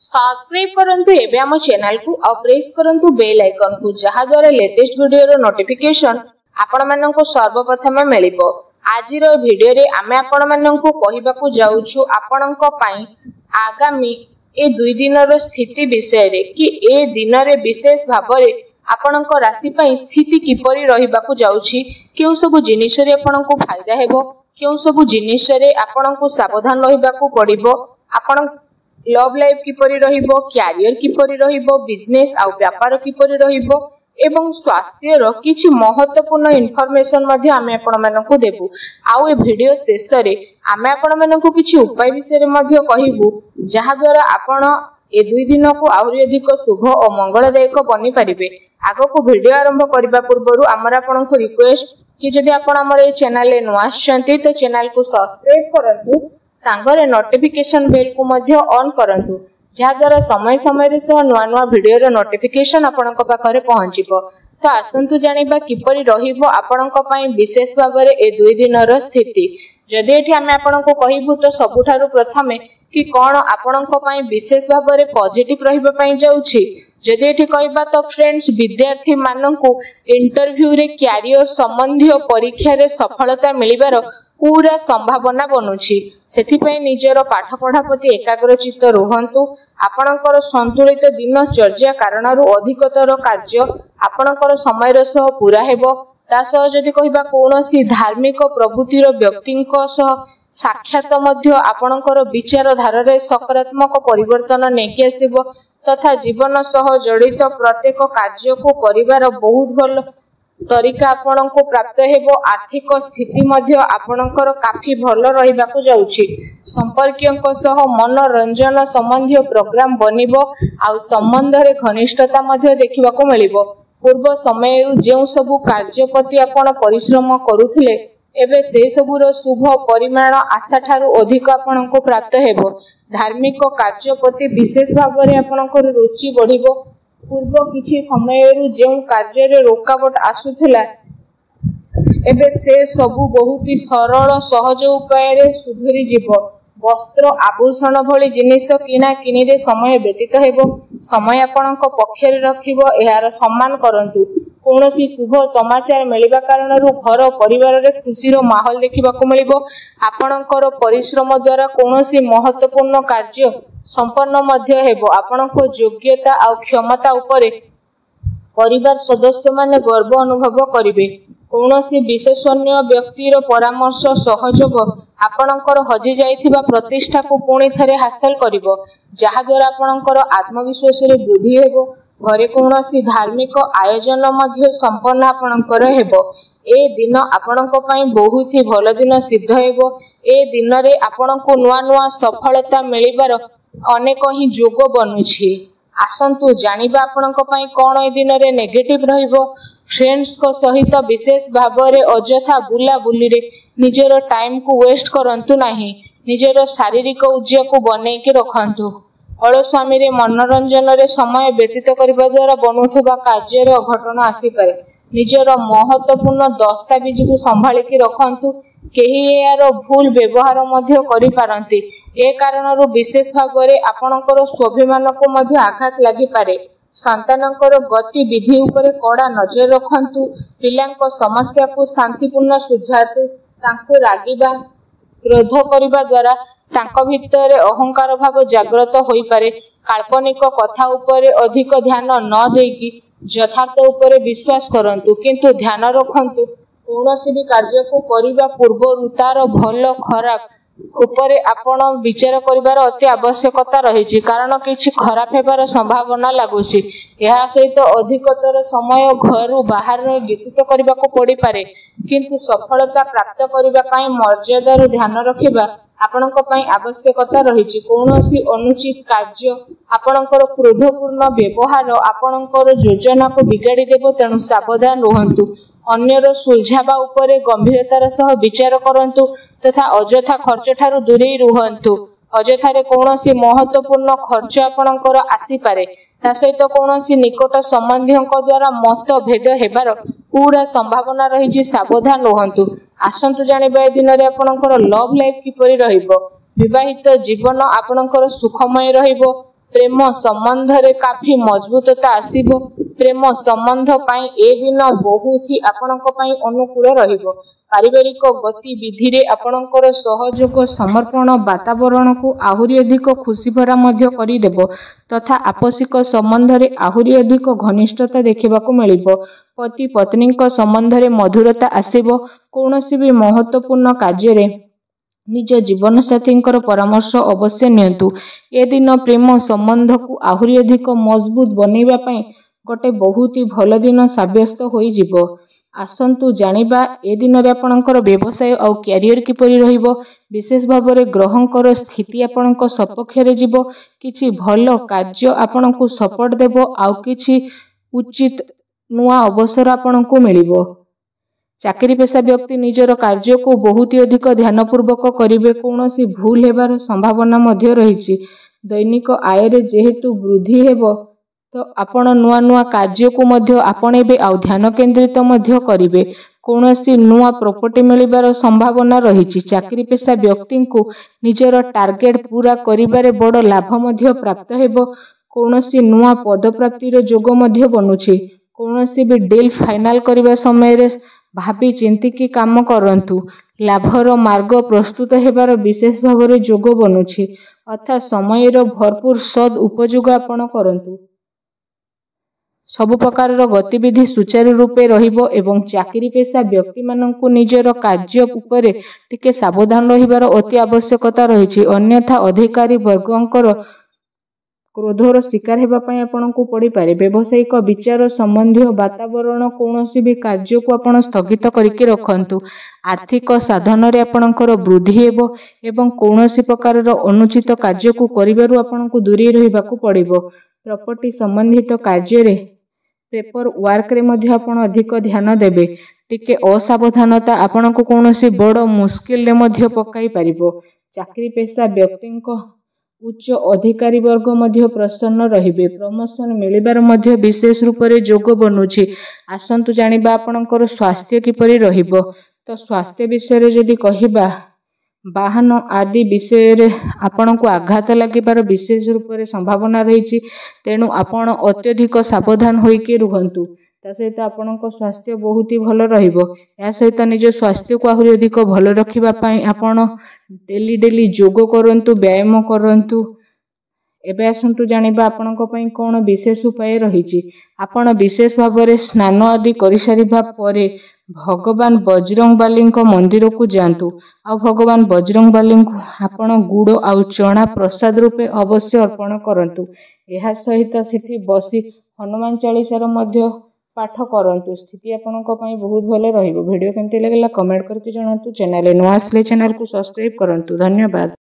Subscribe करंतु एबे हम चैनल को और प्रेस करंतु बेल आइकन को जहा द्वारा लेटेस्ट वीडियो रो नोटिफिकेशन आपण मानन को सर्वप्रथम मिलिबो। आज रो वीडियो रे आमे आपण मानन को कहिबा को जाउछु आपणन को पई आगामी ए 2 दिन रो स्थिति विषय रे कि ए दिन रे विशेष भाव रे आपणन को राशि पई स्थिति किपरि रहिबा को जाउछि, केउ सब जिनिस रे आपणन को फायदा हेबो, केउ सब जिनिस रे आपणन को सावधान रहिबा को पड़िबो, आपणन लव लाइफ किपरि रहिबो, कैरियर किपरि रहिबो, बिजनेस आ व्यापार किपरि रहिबो एवं स्वास्थ्य रो किछि महत्वपूर्ण इन्फॉर्मेशन मध्ये आमे आपण मानकु देबु। आउ ए वीडियो शेष रे आमे आपण मानकु किछि उपाय विषय रे मध्ये कहिबु जहा द्वारा आपण ए 2 दिन को आउरी अधिक शुभ और मंगलदायक बनि परिबे। आगो को वीडियो आरंभ करिबा पूर्वरु हमर आपण को रिक्वेस्ट कि जदि आपण हमर ए चैनल ले नवा आछंती तो चैनल को सब्सक्राइब करंतु, सांगरे नोटिफिकेशन बेल को मध्ये ऑन करंतु जहा द्वारा समय समय रे सह नुवा नुवा वीडियो रो नोटिफिकेशन आपनक पाखरे पहुंचीबो। तो आसंतु जानिबा किपरि रहिबो आपनक पई विशेष भाबरे ए 2 दिन रो स्थिति। जदि एठी हम आपनक कहिबु तो सबुठारु प्रथमे कि कोन आपनक पई विशेष भाबरे पॉजिटिव रहिबा पई जाउछि। जदि एठी कहिबा तो फ्रेंड्स विद्यार्थी माननकु इंटरव्यू रे कैरियर संबंधी परीक्षा रे सफलता मिलिबार पूरा संभावना बनुछि। सेथि पई निजरो पाठ पढ़ा प्रति एकाग्रचित्त रहंतु। आपणकर संतुलित दिनचर्या कारणरु अधिकतर कार्य आपणकर समय सह पूरा हेबो। ता सह जदि कहिबा कोनोसी धार्मिक प्रवृत्तिर व्यक्तिंक सह साक्षात मध्य आपणकर विचार धारा रे सकारात्मक परिवर्तन नेकी आसीबो तथा जीवन सह जड़ित प्रत्येक कार्य को करिवार बहुत भल तरीका आपन को प्राप्त हेबो। आर्थिक स्थिति मध्य आपनकर काफी भल रहिबा को जाउछि। संपर्कियक सह मनोरंजन संबंधी प्रोग्राम बनिबो आ संबंध रे घनिष्ठता मध्य देखिबा को मिलिबो। पूर्व समय रु जेउ सब कार्य प्रति आपन परिश्रम करूथिले एबे से सबुर शुभ परिमाण आशा ठारू अधिक आपन को प्राप्त हेबो। धार्मिक कार्य प्रति विशेष भाव रे आपनकर रुचि बढ़िबो। पूर्व किछि समय रु जेउ कार्य रे रोकावट आसुथिला एबे से सबु बहुत ही सरल सहज उपाय रे सुधुरी जीवो। वस्त्र आभूषण भली जिनिस किना किनी रे समय व्यतीत हेबो। समय आपनक पक्ष रे रखिबो, एहार सम्मान करंतु। कोनोसी शुभ समाचार मिलिबा कारणरु घर परिवार रे खुशी रो माहौल देखिबा को मिलिबो। आपनकर परिश्रम द्वारा कोनोसी महत्वपूर्ण कार्य संपन्न मध्य हेबो। आपनको योग्यता आ क्षमता उपरे परिवार सदस्य माने गर्व अनुभव करिवे। कोनोसी विशेषज्ञ व्यक्ति रो परामर्श सहयोग आपनकर हजि जाइथिबा प्रतिष्ठा को पुणी थरे हासिल करिवो, जहा द्वारा आपनकर आत्मविश्वास रे वृद्धि हेबो। घरे कोनोसी धार्मिक आयोजन मध्य संपन्न आपनकर हेबो। ए दिन आपनक पई बहुत ही भल दिन सिद्ध हेबो। ए दिन रे आपनको नुवा नुवा सफलता मिलिबार अनेक ही जोग बनुछि। आसंतु जानिबा आपनक पई कोन ए दिन रे नेगेटिव रहिबो। फ्रेंड्स को सहित विशेष भाव रे अजथा बुला बुली रे निजरो टाइम को वेस्ट करंतु नाही। निजरो शारीरिक ऊर्जा को बनै के रखंतु। अलस्वामी रे मनोरंजन रे समय व्यतीत करबा द्वारा बनुथबा कार्य रे अघटन आसी पारे। निजरो महत्वपूर्ण दस्तावेज को संभाली के रखंतु। केही यार भूल व्यवहार मध्य करि पारंती। ए कारणरो विशेष भाव रे आपनकर स्वाभिमान को मध्य आघात लागि पारे। संतानकर गतिविधि उपरे कड़ा नजर रखंतु। पिलांक समस्या को शांतिपूर्ण सुझातु। तांको रागिबा क्रोध करिबा द्वारा तांको भितर अहंकार भाव जागृत होई पारे। काल्पनिक कथा उपरे अधिक ध्यान न देकी यथार्थ उपरे विश्वास करंतु, किंतु ध्यान रखंतु कोनोसी भी कार्य को करिबा पूर्व तार भल खराब उपरे आपण विचार करिबार अति आवश्यकता रहिछि, कारण किछि खराब हेबार संभावना लागुछि। एहा सहित अधिकतर समय घरु बाहर व्यतीत करिबा को पड़ी पारे, किंतु सफलता प्राप्त करिबा पई मर्यादा रो ध्यान रखिबा आपनक पई आवश्यकता रहिछि। कोनोसी अनुचित कार्य आपनकर क्रोधपूर्ण व्यवहार आपनकर योजना को बिगाड़ी देबो, तेनु सावधान रहंतु। अन्यर सुलझाबा उपरे गंभीरतार सह विचार करंतु तथा अजथा खर्च ठारू दूरे रुहंतु। अजथारे कोनोसी महत्वपूर्ण खर्च आपनकर आसी पारे। ता सहित कोनोसी निकट संबंधीक द्वारा मतभेद हेबार पूरा संभावना रहिछि, सावधान रहंतु। आसंतु जानिबा ए दिन रे आपनकर लव लाइफ किपरि रहिबो। विवाहित जीवन आपनकर सुखमय रहिबो। प्रेम संबंध रे काफी मजबूतता आसीबो। प्रेम संबंध पाई ए दिन बहुत ही आपणक पाई अनुकूल रहिबो। पारिवारिक गतिविधि रे आपणकर सहयोग समर्पण वातावरण को आहुरी अधिक खुशी भरा मध्य करि देबो तथा आपसिक संबंध रे आहुरी अधिक घनिष्ठता देखिबाकू मिलिबो। पति पत्नी को संबंध रे मधुरता आसीबो। कोनोसी भी महत्वपूर्ण कार्य रे निज जीवन साथी परामर्श अवश्य नियंतु। ए दिन प्रेम संबंध को आहुरी अधिक मजबूत बनैबा पई गोटे बहुत ही भल दिन साब्यस्त होई जिवो। आसंतु जानिबा ए दिन रे आपणकर व्यवसाय और कैरियर किपरि रहिबो। विशेष भाव रे ग्रहंकर स्थिति आपणक सपक्ष रे जिवो। किछि भल कार्य आपणकु सपोर्ट देबो आउ किछि उचित नुआ अवसर आपणकु मिलिबो। चाकरी पेशा व्यक्ति निजर कार्य को बहुत ही अधिक ध्यानपूर्वक करिवे। कौनसी भूल हेबार संभावना मध्य रहिछि। दैनिक आय रे जेहेतु वृद्धि हेबो तो आपण नुआ नुआ कार्य को मध्य आपणेबे आउ ध्यान केंद्रित मध्य करिवे। कौनसी नुआ प्रॉपर्टी मिलिबार संभावना रहिछि। चाकरी पेशा व्यक्ति को निजर टार्गेट पूरा करिबारे बड़ लाभ मध्य प्राप्त हेबो। कौनसी नुआ पद प्राप्तिर जोग मध्य बनुछि। कौनसी भी डील फाइनल करिबा समय रे भाबी चिंतिकी काम करंतु। लाभर मार्ग प्रस्तुत हेबार विशेष भाव रे जोग बनुछि। अर्थात समयर भरपूर सद उपयोग आपण करंतु। सब प्रकार गतिविधि सुचारू रूपे रहिबो एवं चाकरी पेशा व्यक्ति माननकु निजर कार्य उपरे टिके सावधान रहिबार अति आवश्यकता रहिछि। अन्यथा अधिकारी वर्गंकर क्रोधर शिकार हेबा पई आपनकु पड़ी पारे। व्यवसायिक विचार संबंधी वातावरण कौनसी भी कार्य को आपण स्थगित करके रखंतु। आर्थिक साधन रे आपनकर वृद्धि हेबो एवं कौनसी प्रकार अनुचित कार्य को करिबारु आपनकु दूरी रहिबाकू पड़िबो। प्रॉपर्टी संबंधित कार्य रे पेपर वर्क रे मध्य आपण अधिक ध्यान देबे। टिके असावधानता आपनकु कौनसी बड़ मुश्किल रे मध्य पकाई पारिबो। चाकरी पेशा व्यक्ति उच्च अधिकारी वर्ग मध्य प्रसन्न रहिबे। प्रमोशन मिलिबार मध्य विशेष रूप से जोग बनुछि। आसंतु जानिबा आपणकर स्वास्थ्य किपरि रहिबो। तो स्वास्थ्य विषय रे जदि कहिबा वाहन आदि विषय रे आपणको आघात लागिबार विशेष रूप से संभावना रहिछि। तेणु आपण अत्यधिक सावधान होइके रुहंतु। ता सहित आपणको स्वास्थ्य बहुत ही भल रहिबो। या सहित निज स्वास्थ्य को आहुरी अधिक भल रखिबा पई आपण डेली डेली योग करंतु, व्यायाम करंतु। एबे आसंतु जानिबा आपणको पई कोन विशेष उपाय रहिछि। आपण विशेष भाव रे स्नान आदि करि सारिबा परे भगवान बजरंगबली मंदिर को जातु। आ भगवान बजरंगबली को आपण गुड़ आउ चना प्रसाद रूपे अवश्य अर्पण करंतु। एहा सहित सेठी बसी हनुमान चालीसार मध्य पाठ करंतु। स्थिति आपणको पई बहुत भले रहिबो। वीडियो केमति लागला कमेंट करके जणातु। चैनल नुआ आसले चैनल को सब्सक्राइब करंतु। धन्यवाद।